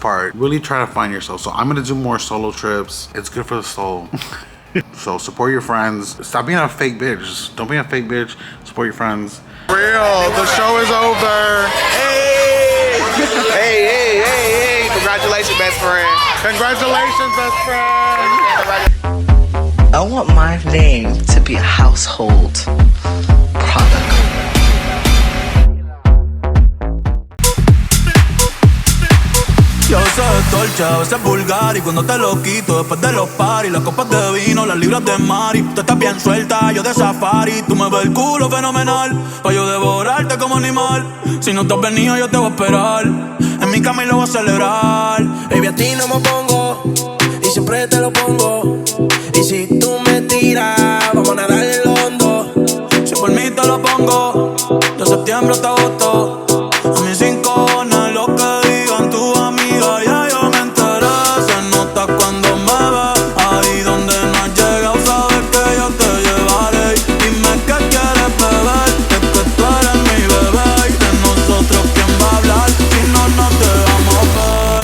part. Really try to find yourself. So I'm gonna do more solo trips. It's good for the soul. So support your friends. Stop being a fake bitch. Don't be a fake bitch. Support your friends. Real, the show is over. Hey! Hey! Congratulations, best friend. Congratulations, best friend. I want my name to be a household product. Yo sé dolce, a veces vulgar y cuando te lo quito después de los paris, las copas de vino, las libras de mari. Tú estás bien suelta, yo de safari. Tú me ves el culo fenomenal, pa' yo devorarte como animal. Si no te has venido yo te voy a esperar, en mi cama y lo voy a celebrar. Baby, a ti no me pongo y siempre te lo pongo. Y si tú me tiras, vamos a nadar en lo hondo. Si por mí te lo pongo, de septiembre hasta agosto. A mis 5 cojones lo que digan tus amigas, ya yo me enteré. Se nota cuando me ves, ahí donde no has llegado, sabes que yo te llevaré. Dime qué quieres beber, es que tú eres mi bebé. Y de nosotros quién va a hablar, si no nos dejamos ver.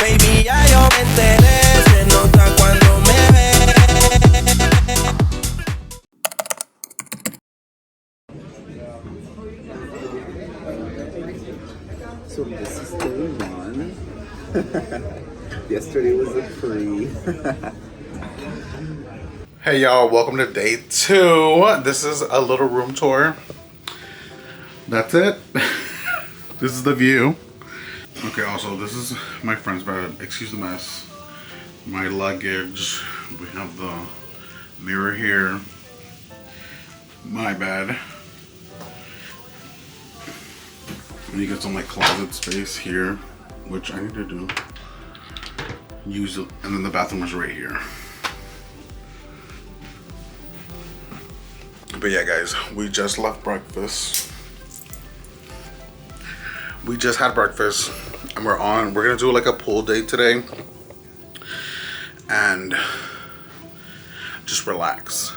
Baby, ya yo me enteré, se nota cuando me ves. So this is day one. Yesterday was a pre. Hey y'all, welcome to day 2. This is a little room tour. That's it. This is the view. Okay, also this is my friend's bed. Excuse the mess. My luggage. We have the mirror here. My bed. And you get some like closet space here, which I need to do. Use it, and then the bathroom is right here. But yeah, guys, we just left breakfast. We just had breakfast, and we're gonna do like a pool day today, and just relax.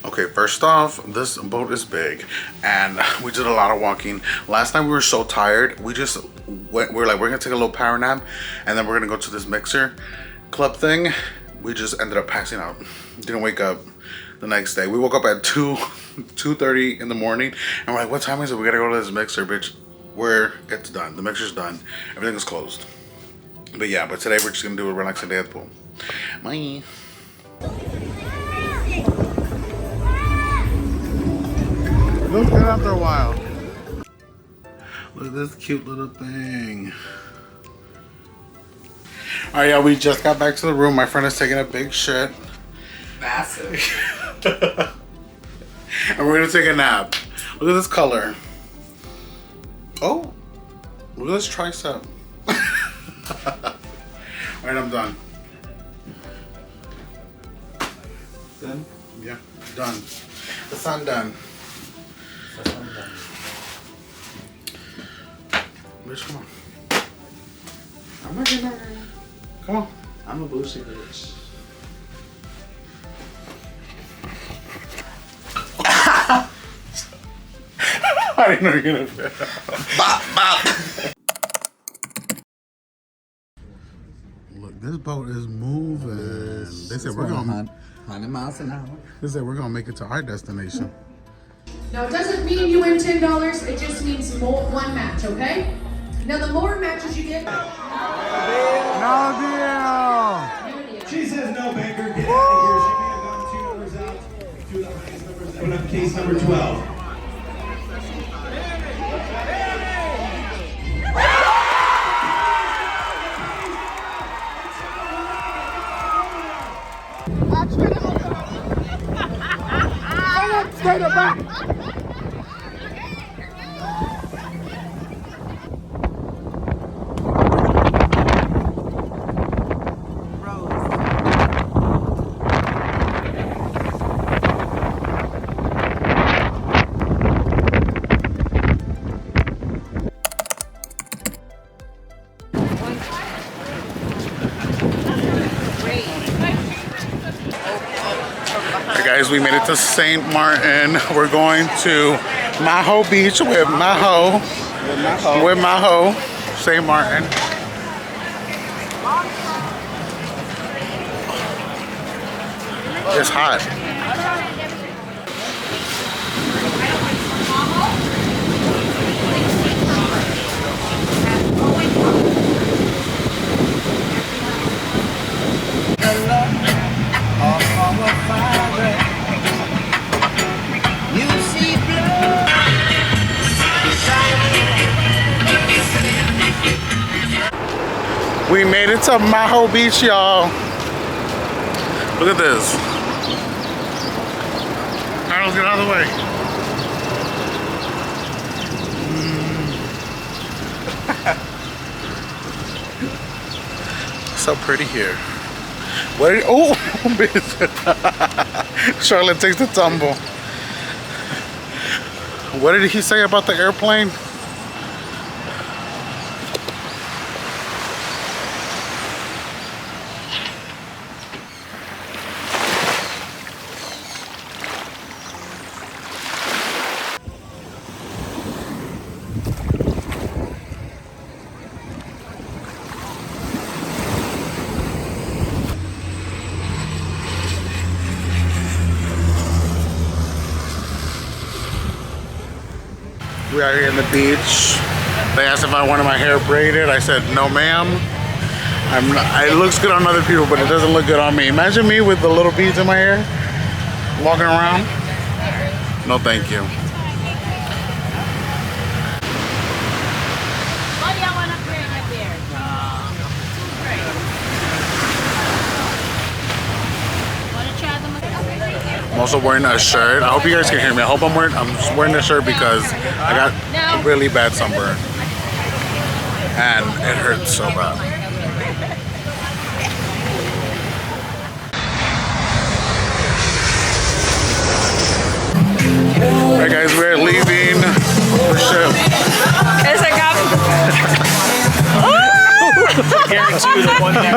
Okay, first off, this boat is big, and we did a lot of walking. Last night we were so tired, we just went, we're gonna take a little power nap, and then we're gonna go to this mixer club thing. We just ended up passing out. Didn't wake up the next day. We woke up at 2:30 in the morning, and we're like, what time is it? We gotta go to this mixer, bitch. It's done. The mixer's done. Everything is closed. But yeah, but today we're just gonna do a relaxing day at the pool. Bye. Looks good after a while. Look at this cute little thing. Alright, yeah, we just got back to the room. My friend is taking a big shit. Massive. And we're gonna take a nap. Look at this color. Oh, look at this tricep. Alright, I'm done. Done? Yeah, done. The sun done. Bitch, come on. I'm not gonna. Come on. I'm a bougie bitch. I didn't know you were gonna Bop, bop. Look, this boat is moving. They said we're gonna 100 miles an hour. They said we're gonna make it to our destination. Now, it doesn't mean you win $10, it just means one match, okay? Now, the more matches you get... No deal! She says no, Baker, get out of here. She may have gotten 2 numbers out. 2 of the highest numbers. Open up case number 12. Straight up back! guys, we made it to St. Martin. We're going to Maho Beach with Maho. With Maho. St. Martin. It's hot. We made it to Maho Beach, y'all. Look at this. Let's get out of the way. So pretty here. What did, oh, Charlotte takes the tumble. What did he say about the airplane? We are here in the beach. They asked if I wanted my hair braided. I said, no ma'am. It looks good on other people, but it doesn't look good on me. Imagine me with the little beads in my hair, walking around. No thank you. I'm also wearing a shirt. I hope you guys can hear me. I hope I'm just wearing a shirt because I got a really bad sunburn. And it hurts so bad. Alright guys, we're leaving the ship.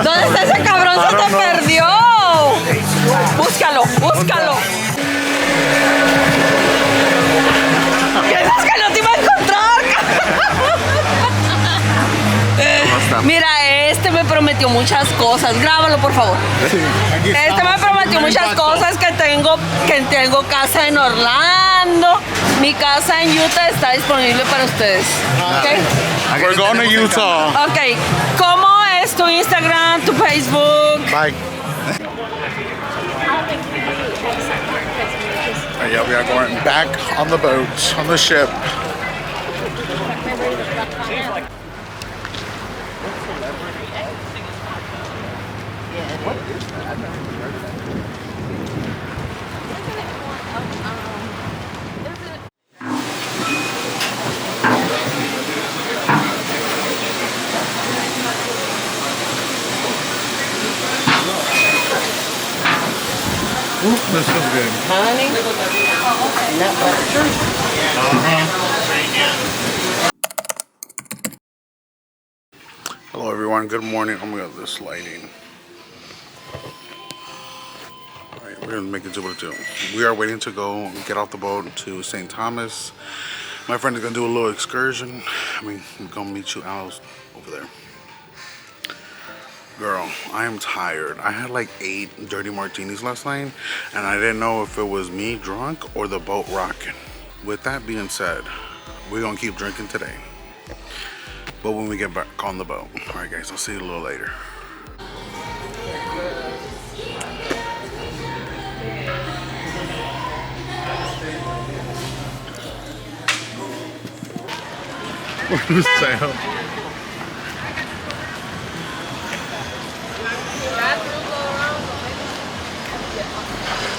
¿Dónde está ese cabrón? Se te perdió. Búscalo, búscalo. ¿Piensas que no te iba a encontrar? Mira, este me prometió muchas cosas. Grábalo, por favor. Este me prometió muchas cosas, que tengo casa en Orlando. Mi casa en Utah está disponible para ustedes. Okay. We're going to Utah. Okay. ¿Cómo es tu Instagram, tu Facebook? Bye. Yeah, we are going back on the boat, on the ship. Ooh, this is good. Honey, nut butter. Hello everyone, good morning. Oh my god, this lighting. Alright, we're gonna make it do what it do. We are waiting to go get off the boat to St. Thomas. My friend is gonna do a little excursion. I'm gonna meet you out over there. Girl, I am tired. I had like 8 dirty martinis last night, and I didn't know if it was me drunk or the boat rocking. With that being said, we're gonna keep drinking today. But when we get back on the boat. All right, guys, I'll see you a little later. Sam.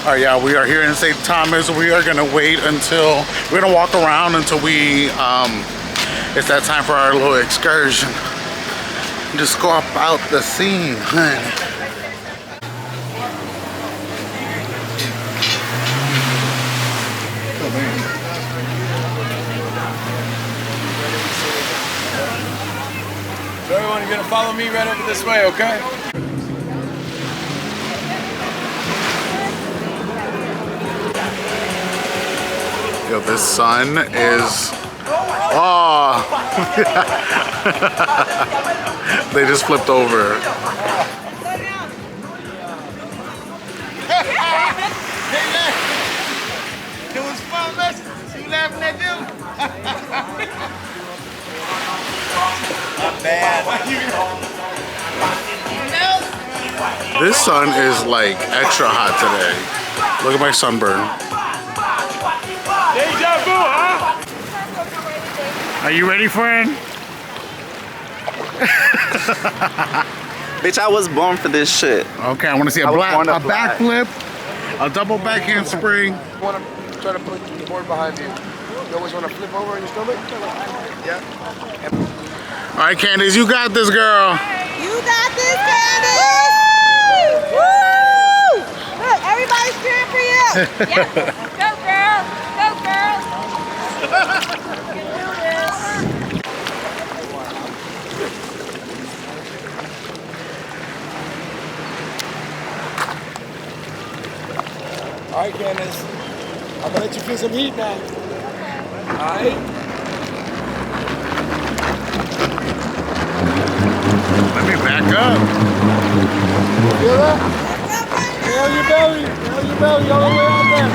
All right, yeah, we are here in St. Thomas. We are gonna wait until, we're gonna walk around until we, it's that time for our little excursion. Just go up out the scene, honey. So everyone, you're gonna follow me right over this way, okay? Yo, this sun is... Oh! They just flipped over. It was fun, listen. You laughing at them? Not bad. This sun is like extra hot today. Look at my sunburn. Deja vu, huh? Are you ready, friend? Bitch, I was born for this shit. Okay, I want to see a backflip, a double backhand spring. You want to try to put the board behind you. You always want to flip over in your stomach? Yeah. All right, Candace, you got this, girl. You got this, Candace! Woo! Look, everybody's cheering for you. Yeah. Go, girl. Go, girl. You can do this. All right, Candace. I'm going to let you feel some heat now. All right? Let me back up. Feel that? Nail your belly. Nail your belly all the way out there.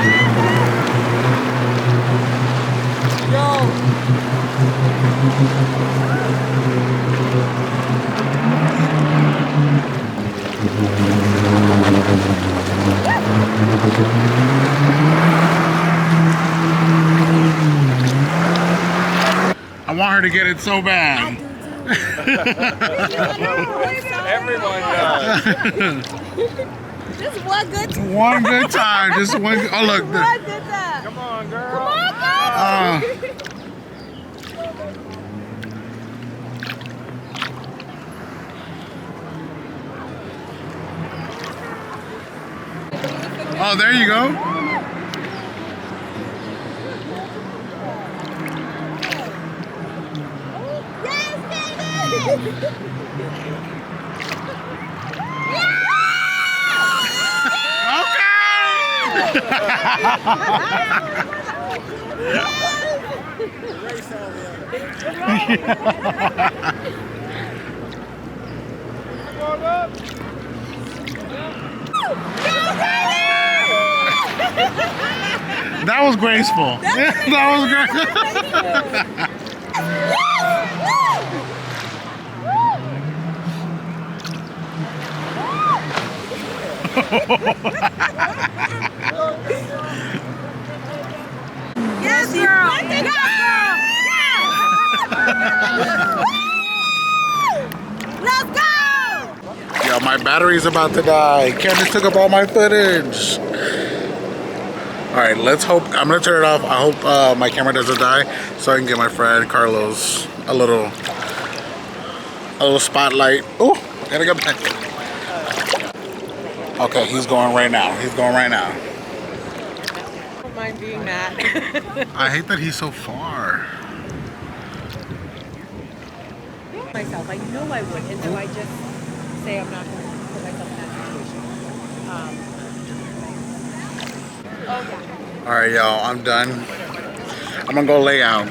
Go. I want her to get it so bad. Everyone does. Just one good time. One good time. Just one. Oh, look. One good time. Come on, girl. Come on, girl. Oh, there you go. That was graceful. That was great. Yes, girl. Yes, girl. Let's go. Yo, my battery's about to die. Candace took up all my footage. All right, let's hope. I'm gonna turn it off. I hope my camera doesn't die, so I can get my friend Carlos a little spotlight. Oh, gotta go back. Okay, he's going right now. He's going right now. I don't mind being that. I hate that he's so far. Myself, I know I would, and so I just say I'm not going to put myself in that situation. All right, y'all, I'm done. I'm gonna go lay out.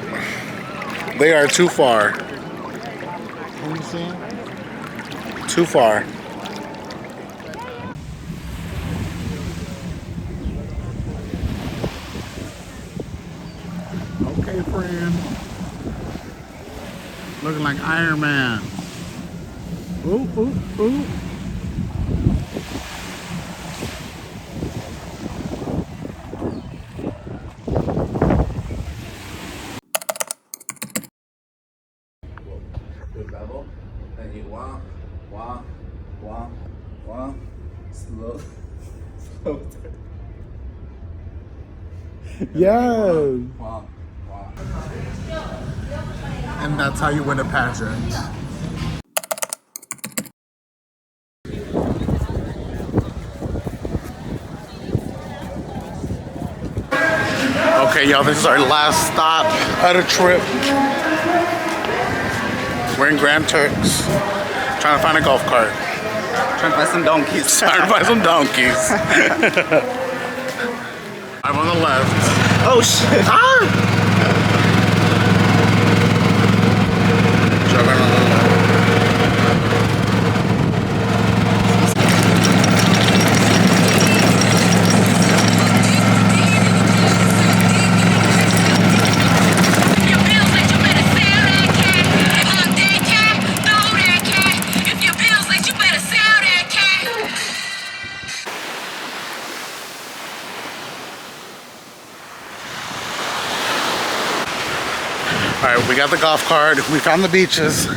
They are too far. What are you saying? Too far. Okay, friend. Looking like Iron Man. Ooh, ooh, ooh. Good level. Then you walk, walk, walk, walk. Slow, slow. Yes. Walk, walk. And that's how you win a pageant. Okay, y'all, this is our last stop of the trip. We're in Grand Turks, trying to find a golf cart. Trying to find some donkeys. Trying to find some donkeys. I'm on the left. Oh shit! Ah! All right, we got the golf cart. We found the beaches.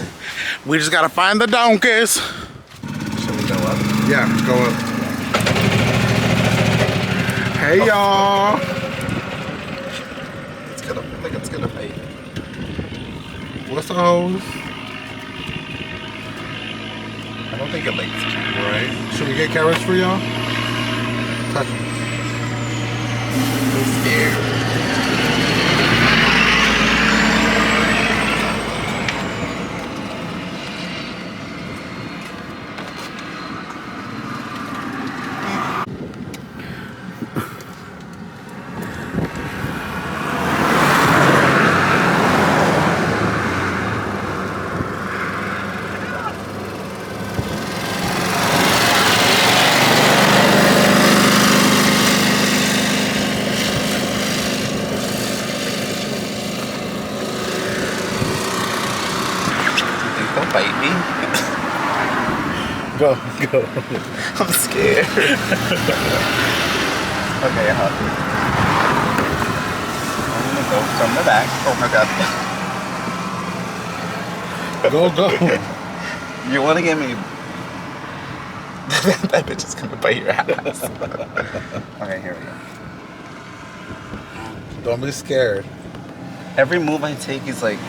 We just gotta find the donkeys. Should we go up? Yeah, go up. Hey, y'all. It's gonna, I think it's gonna bite. What's the hose? I don't think it likes it. Right. Should we get carrots for y'all? Touch them. I'm scared. Don't bite me. Go. I'm scared. Okay, I'm gonna go from the back. Oh my god. Go. You wanna get me? That bitch is gonna bite your ass. Okay, here we go. Don't be scared. Every move I take is like.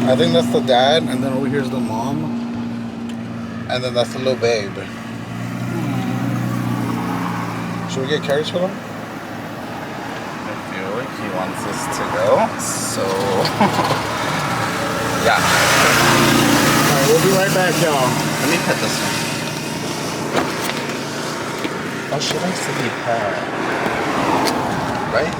I think that's the dad, and then over here's the mom, and then that's the little babe. Should we get carrots for them? I feel like he wants us to go, so yeah. Alright, we'll be right back, y'all. Let me pet this one. Oh, she likes to be pet. Right?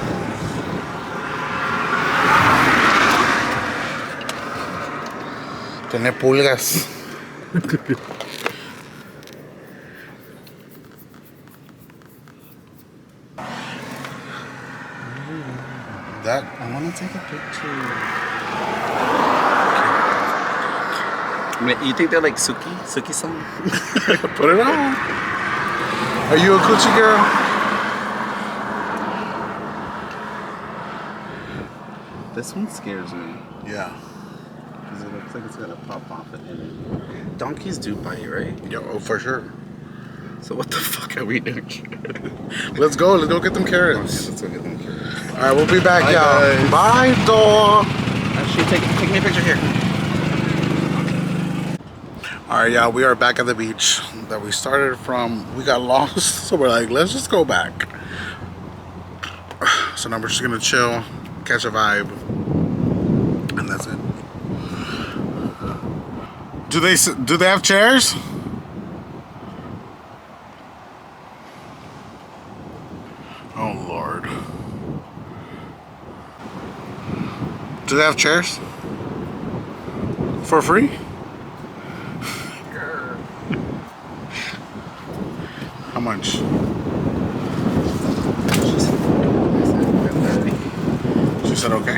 Tiene pulgas. That I want to take a picture. You think they're like Suki song? put it on. Are you a coochie girl? This one scares me. Yeah. Because it looks like it's gonna pop off at any. Donkeys do bite, right? Yeah, oh, for sure. So what the fuck are we doing here? Let's go get them carrots. Okay, let's go get them carrots. Alright, we'll be back, Bye, y'all. guys. Bye, dog. Actually, take me a picture here. Alright, y'all, we are back at the beach that we started from. We got lost, so we're like, let's just go back. So now we're just gonna chill, catch a vibe, and that's it. Do they have chairs? Oh Lord. Do they have chairs? For free? How much? She said okay.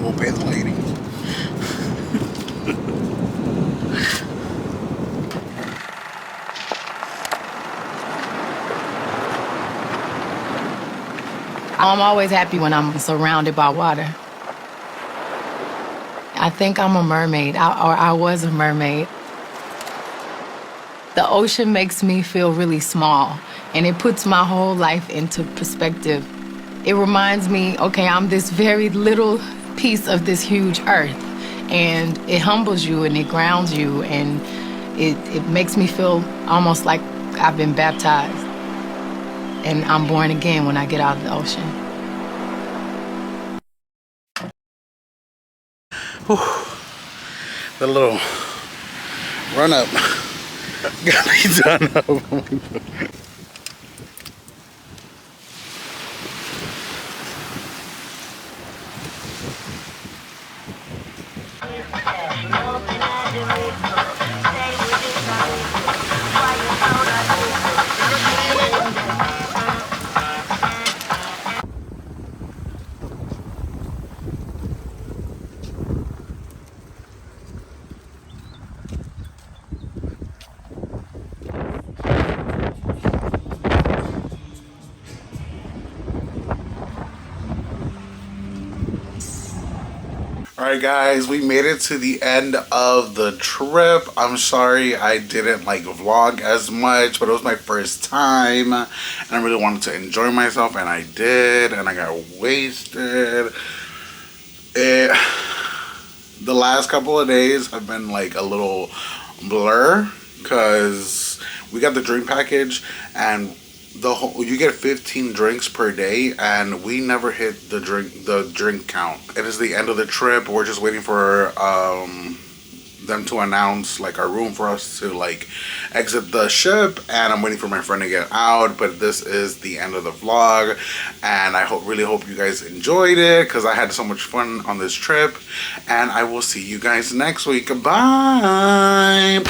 We'll pay the lady. I'm always happy when I'm surrounded by water. I think I'm a mermaid, or I was a mermaid. The ocean makes me feel really small, and it puts my whole life into perspective. It reminds me, okay, I'm this very little piece of this huge earth, and it humbles you and it grounds you, and it makes me feel almost like I've been baptized, and I'm born again when I get out of the ocean. Whew. The little run up Got me done up. Alright guys, we made it to the end of the trip. I'm sorry I didn't like vlog as much, but it was my first time and I really wanted to enjoy myself, and I did, and I got wasted. The last couple of days have been like a little blur because we got the drink package and you get 15 drinks per day, and we never hit the drink count. It is the end of the trip. We're just waiting for them to announce like our room for us to like exit the ship, and I'm waiting for my friend to get out. But this is the end of the vlog, and I really hope you guys enjoyed it because I had so much fun on this trip, and I will see you guys next week. Bye.